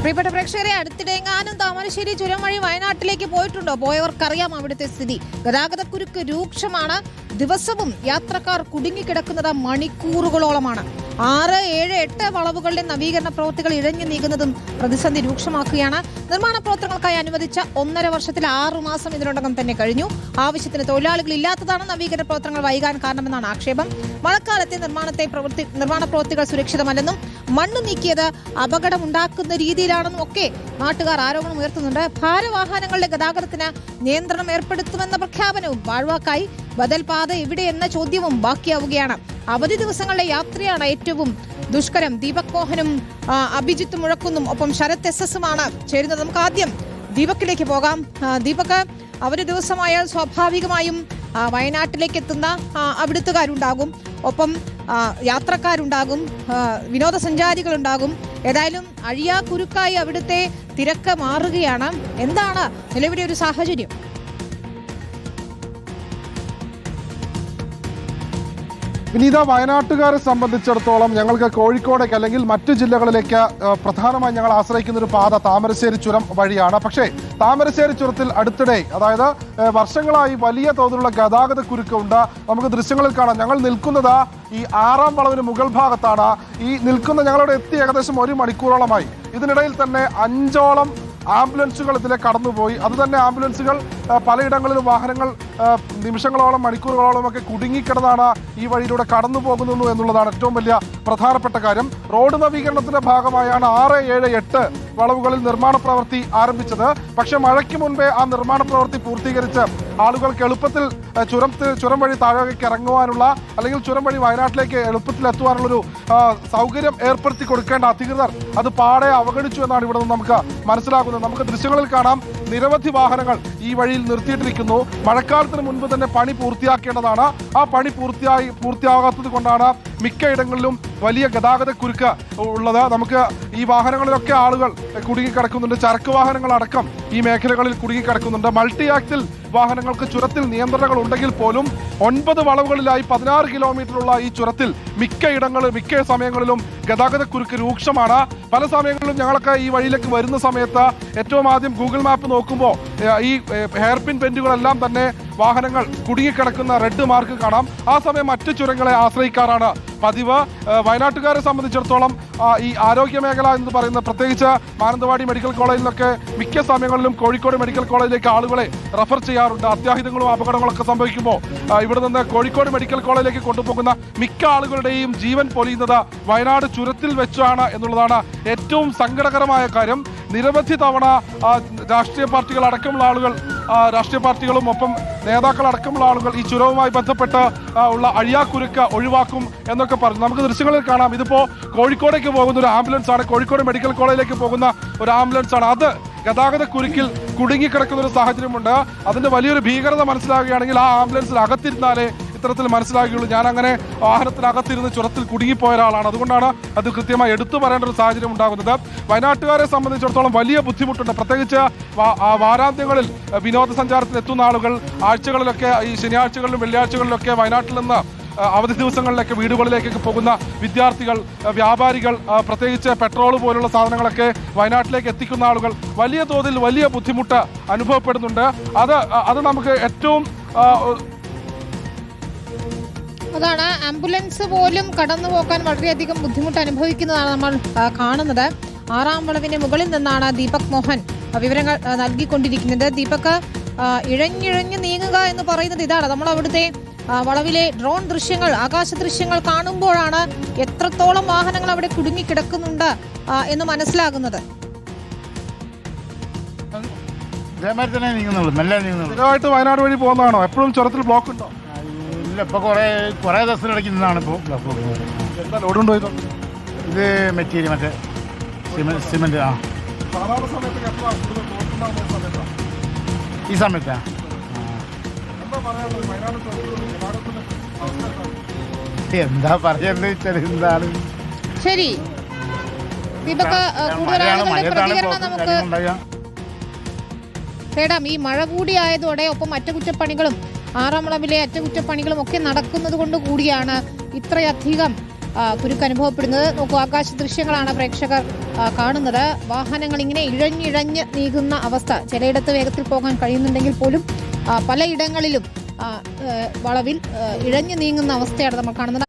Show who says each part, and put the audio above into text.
Speaker 1: പ്രിയപ്പെട്ട പ്രേക്ഷകരെ, അടുത്തിടെങ്ങാനും താമരശ്ശേരി ചുരം വഴി വയനാട്ടിലേക്ക് പോയിട്ടുണ്ടോ? പോയവർക്കറിയാം അവിടുത്തെ സ്ഥിതി. ഗതാഗതക്കുരുക്ക് രൂക്ഷമാണ്. ദിവസവും യാത്രക്കാർ കുടുങ്ങിക്കിടക്കുന്നത് മണിക്കൂറുകളോളമാണ്. 6, 7, 8 വളവുകളിലെ നവീകരണ പ്രവൃത്തികൾ ഇഴഞ്ഞു നീങ്ങുന്നതും പ്രതിസന്ധി രൂക്ഷമാക്കുകയാണ്. നിർമ്മാണ പ്രവർത്തനങ്ങൾക്കായി അനുവദിച്ച 1.5 വർഷത്തിൽ 6 മാസം ഇതിനോടകം തന്നെ കഴിഞ്ഞു. ആവശ്യത്തിന് തൊഴിലാളികൾ ഇല്ലാത്തതാണ് നവീകരണ പ്രവർത്തനങ്ങൾ വൈകാൻ കാരണമെന്നാണ് ആക്ഷേപം. മഴക്കാലത്തെ നിർമ്മാണ പ്രവൃത്തികൾ സുരക്ഷിതമല്ലെന്നും മണ്ണ് നീക്കിയത് അപകടമുണ്ടാക്കുന്ന രീതിയിലാണെന്നും ഒക്കെ നാട്ടുകാർ ആരോപണം ഉയർത്തുന്നുണ്ട്. ഭാരവാഹനങ്ങളുടെ ഗതാഗതത്തിന് നിയന്ത്രണം ഏർപ്പെടുത്തുമെന്ന പ്രഖ്യാപനവും പാഴ്വാക്കായി. ബദൽ പാത എവിടെയെന്ന ചോദ്യവും ബാക്കിയാവുകയാണ്. അവധി ദിവസങ്ങളിലെ യാത്രയാണ് ഏറ്റവും ദുഷ്കരം. ദീപക് മോഹനും അഭിജിത്ത് മുഴക്കുന്നും ഒപ്പം ശരത് SS-ഉമാണ് ചേരുന്നത്. നമുക്ക് ആദ്യം ദീപക്കിലേക്ക് പോകാം. ദീപക്, അവധി ദിവസമായാൽ സ്വാഭാവികമായും വയനാട്ടിലേക്ക് എത്തുന്ന അവിടുത്തുകാരുണ്ടാകും, ഒപ്പം യാത്രക്കാരുണ്ടാകും, വിനോദസഞ്ചാരികളുണ്ടാകും. ഏതായാലും അഴിയാക്കുരുക്കായി അവിടുത്തെ തിരക്ക് മാറുകയാണ്. എന്താണ് നിലവിലെ ഒരു സാഹചര്യം?
Speaker 2: വിനീത, വയനാട്ടുകാരെ സംബന്ധിച്ചിടത്തോളം ഞങ്ങൾക്ക് കോഴിക്കോടേക്ക് അല്ലെങ്കിൽ മറ്റു ജില്ലകളിലേക്ക് പ്രധാനമായും ഞങ്ങൾ ആശ്രയിക്കുന്ന ഒരു പാത താമരശ്ശേരി ചുരം വഴിയാണ്. പക്ഷേ താമരശ്ശേരി ചുരത്തിൽ അടുത്തിടെ, അതായത് വർഷങ്ങളായി വലിയ തോതിലുള്ള ഗതാഗത കുരുക്കുണ്ട്. നമുക്ക് ദൃശ്യങ്ങളിൽ കാണാം. ഞങ്ങൾ നിൽക്കുന്നത് ഈ 6-ാം വളവിന് മുകൾ ഭാഗത്താണ്. ഈ നിൽക്കുന്ന ഞങ്ങളവിടെ എത്തി ഏകദേശം 1 മണിക്കൂറോളമായി. ഇതിനിടയിൽ തന്നെ 5ഓളം ആംബുലൻസുകൾ ഇതിലെ കടന്നുപോയി. അതുതന്നെ ആംബുലൻസുകൾ പലയിടങ്ങളിലും വാഹനങ്ങൾ നിമിഷങ്ങളോളം മണിക്കൂറുകളോളം ഒക്കെ കുടുങ്ങിക്കിടന്നാണ് ഈ വഴിയിലൂടെ കടന്നു പോകുന്നു എന്നുള്ളതാണ് ഏറ്റവും വലിയ പ്രധാനപ്പെട്ട കാര്യം. റോഡ് നവീകരണത്തിന്റെ ഭാഗമായാണ് 6, 7, 8 വളവുകളിൽ നിർമ്മാണ പ്രവൃത്തി ആരംഭിച്ചത്. പക്ഷെ മഴയ്ക്ക് മുൻപേ ആ നിർമ്മാണ പ്രവൃത്തി പൂർത്തീകരിച്ച് ആളുകൾക്ക് എളുപ്പത്തിൽ ചുരം വഴി താഴേക്ക് ഇറങ്ങുവാനുള്ള, അല്ലെങ്കിൽ ചുരം വഴി വയനാട്ടിലേക്ക് എളുപ്പത്തിൽ എത്തുവാനുള്ളൊരു സൗകര്യം ഏർപ്പെടുത്തി കൊടുക്കേണ്ട അധികൃതർ അത് പാടെ അവഗണിച്ചു എന്നാണ് ഇവിടെ നിന്ന് നമുക്ക് മനസ്സിലാകുന്നത്. നമുക്ക് ദൃശ്യങ്ങളിൽ കാണാം, നിരവധി വാഹനങ്ങൾ ഈ വഴിയിൽ നിർത്തിയിട്ടിരിക്കുന്നു. മഴക്കാലത്തിന് മുൻപ് തന്നെ പണി പൂർത്തിയാക്കേണ്ടതാണ്. ആ പണി പൂർത്തിയാകാത്തത് കൊണ്ടാണ് മിക്കയിടങ്ങളിലും വലിയ ഗതാഗത കുരുക്ക് ഉള്ളത്. നമുക്ക് ഈ വാഹനങ്ങളിലൊക്കെ ആളുകൾ കുടുങ്ങിക്കിടക്കുന്നുണ്ട്. ചരക്ക് വാഹനങ്ങളടക്കം ഈ മേഖലകളിൽ കുടുങ്ങിക്കിടക്കുന്നുണ്ട്. മൾട്ടി ആക്സിൽ വാഹനങ്ങൾക്ക് ചുരത്തിൽ നിയന്ത്രണങ്ങൾ ഉണ്ടെങ്കിൽ പോലും 9 വളവുകളിലായി 16 കിലോമീറ്ററുള്ള ഈ ചുരത്തിൽ മിക്ക സമയങ്ങളിലും ഗതാഗത കുരുക്ക് രൂക്ഷമാണ്. പല സമയങ്ങളിലും ഞങ്ങളൊക്കെ ഈ വഴിയിലേക്ക് വരുന്ന സമയത്ത് ഏറ്റവും ആദ്യം ഗൂഗിൾ മാപ്പ് നോക്കുമ്പോൾ ഈ ഹെയർപിൻ ബെൻഡുകളെല്ലാം തന്നെ വാഹനങ്ങൾ കുടുങ്ങിക്കിടക്കുന്ന റെഡ് മാർക്ക് കാണാം. ആ സമയം മറ്റു ചുരങ്ങളെ ആശ്രയിക്കാറാണ് പതിവ്. വയനാട്ടുകാരെ സംബന്ധിച്ചിടത്തോളം ഈ ആരോഗ്യ മേഖല എന്ന് പറയുന്നത്, പ്രത്യേകിച്ച് മാനന്തവാടി മെഡിക്കൽ കോളേജിൽ നിന്നൊക്കെ മിക്ക സമയങ്ങളിലും കോഴിക്കോട് മെഡിക്കൽ കോളേജിലേക്ക് ആളുകളെ റെഫർ ചെയ്യാറുണ്ട്. അത്യാഹിതങ്ങളും അപകടങ്ങളൊക്കെ സംഭവിക്കുമ്പോൾ ഇവിടെ നിന്ന് കോഴിക്കോട് മെഡിക്കൽ കോളേജിലേക്ക് കൊണ്ടുപോകുന്ന മിക്ക ആളുകളുടെയും ജീവൻ പൊലിയുന്നത് വയനാട് ചുരത്തിൽ വെച്ചാണ് എന്നുള്ളതാണ് ഏറ്റവും സങ്കടകരമായ കാര്യം. നിരവധി തവണ രാഷ്ട്രീയ പാർട്ടികൾ അടക്കമുള്ള ആളുകൾ, രാഷ്ട്രീയ പാർട്ടികളും ഒപ്പം നേതാക്കൾ അടക്കമുള്ള ആളുകൾ ഈ ചുരവുമായി ബന്ധപ്പെട്ട് ഉള്ള അഴിയാക്കുരുക്ക് ഒഴിവാക്കും എന്നൊക്കെ പറഞ്ഞു. നമുക്ക് ദൃശ്യങ്ങളിൽ കാണാം. ഇതിപ്പോൾ കോഴിക്കോടേക്ക് പോകുന്ന ഒരു ആംബുലൻസ് ആണ്, കോഴിക്കോട് മെഡിക്കൽ കോളേജിലേക്ക് പോകുന്ന ഒരു ആംബുലൻസ് ആണ്. അത് ഗതാഗത കുരുക്കിൽ കുടുങ്ങിക്കിടക്കുന്ന ഒരു സാഹചര്യമുണ്ട്. അതിന്റെ വലിയൊരു ഭീകരത മനസ്സിലാകുകയാണെങ്കിൽ ആ ആംബുലൻസിൽ അകത്തിരുന്നാലേ ഇത്തരത്തിൽ മനസ്സിലാക്കുകയുള്ളൂ. ഞാൻ അങ്ങനെ വാഹനത്തിനകത്തിരുന്ന് ചുരത്തിൽ കുടുങ്ങിപ്പോയ ഒരാളാണ്. അതുകൊണ്ടാണ് അത് കൃത്യമായി എടുത്തു പറയേണ്ട ഒരു സാഹചര്യം ഉണ്ടാകുന്നത്. വയനാട്ടുകാരെ സംബന്ധിച്ചിടത്തോളം വലിയ ബുദ്ധിമുട്ടുണ്ട്. പ്രത്യേകിച്ച് വാരാന്ത്യങ്ങളിൽ വിനോദസഞ്ചാരത്തിന് എത്തുന്ന ആളുകൾ ആഴ്ചകളിലൊക്കെ, ഈ ശനിയാഴ്ചകളിലും വെള്ളിയാഴ്ചകളിലൊക്കെ വയനാട്ടിൽ നിന്ന് അവധി ദിവസങ്ങളിലൊക്കെ വീടുകളിലേക്കൊക്കെ പോകുന്ന വിദ്യാർത്ഥികൾ, വ്യാപാരികൾ, പ്രത്യേകിച്ച് പെട്രോൾ പോലുള്ള സാധനങ്ങളൊക്കെ വയനാട്ടിലേക്ക് എത്തിക്കുന്ന ആളുകൾ വലിയ തോതിൽ വലിയ ബുദ്ധിമുട്ട് അനുഭവപ്പെടുന്നുണ്ട്. അത് നമുക്ക് ഏറ്റവും
Speaker 1: അതാണ്, ആംബുലൻസ് പോലും കടന്നു പോകാൻ വളരെയധികം ബുദ്ധിമുട്ട് അനുഭവിക്കുന്നതാണ് നമ്മൾ കാണുന്നത്. 6-ാം വളവിന് മുകളിൽ നിന്നാണ് ദീപക് മോഹൻ വിവരങ്ങൾ നൽകിക്കൊണ്ടിരിക്കുന്നത്. ദീപക്, ഇഴഞ്ഞിഴഞ്ഞ് നീങ്ങുക എന്ന് പറയുന്നത് ഇതാണ്. നമ്മൾ അവിടുത്തെ വളവിലെ ഡ്രോൺ ദൃശ്യങ്ങൾ, ആകാശ ദൃശ്യങ്ങൾ കാണുമ്പോഴാണ് എത്രത്തോളം വാഹനങ്ങൾ അവിടെ കുടുങ്ങിക്കിടക്കുന്നുണ്ട് എന്ന് മനസ്സിലാകുന്നത്.
Speaker 2: വയനാട് വഴി പോകുന്നതാണോ? എപ്പോഴും ചുരത്തിൽ ബ്ലോക്ക് ഉണ്ടോ?
Speaker 3: ഇപ്പൊ കുറെ ദിവസത്തിനിടയ്ക്ക് നിന്നാണ് ഇപ്പോൾ
Speaker 2: ലോഡ് കൊണ്ടുപോയത്.
Speaker 3: ഇത് മെറ്റീരിയൽ, മറ്റേ സിമെന്റ്. ഈ സമയത്താ എന്താ പറയുന്നത് വെച്ചാൽ എന്താണ്
Speaker 1: ശരി ദീപക്, പ്രതികരണം നമുക്ക് തേടാം. ഈ മഴ കൂടി ആയതോടെ ഒപ്പം അറ്റകുറ്റപ്പണികളും 6-ാം വളവിലെ അറ്റകുറ്റപ്പണികളും ഒക്കെ നടക്കുന്നത് കൊണ്ട് കൂടിയാണ് ഇത്രയധികം കുരുക്ക് അനുഭവപ്പെടുന്നത്. നോക്കൂ, ആകാശ ദൃശ്യങ്ങളാണ് പ്രേക്ഷകർ കാണുന്നത്. വാഹനങ്ങൾ ഇങ്ങനെ ഇഴഞ്ഞിഴഞ്ഞ് നീങ്ങുന്ന അവസ്ഥ. ചിലയിടത്ത് വേഗത്തിൽ പോകാൻ കഴിയുന്നുണ്ടെങ്കിൽ പോലും പലയിടങ്ങളിലും വളവിൽ ഇഴഞ്ഞു നീങ്ങുന്ന അവസ്ഥയാണ് നമ്മൾ കാണുന്നത്.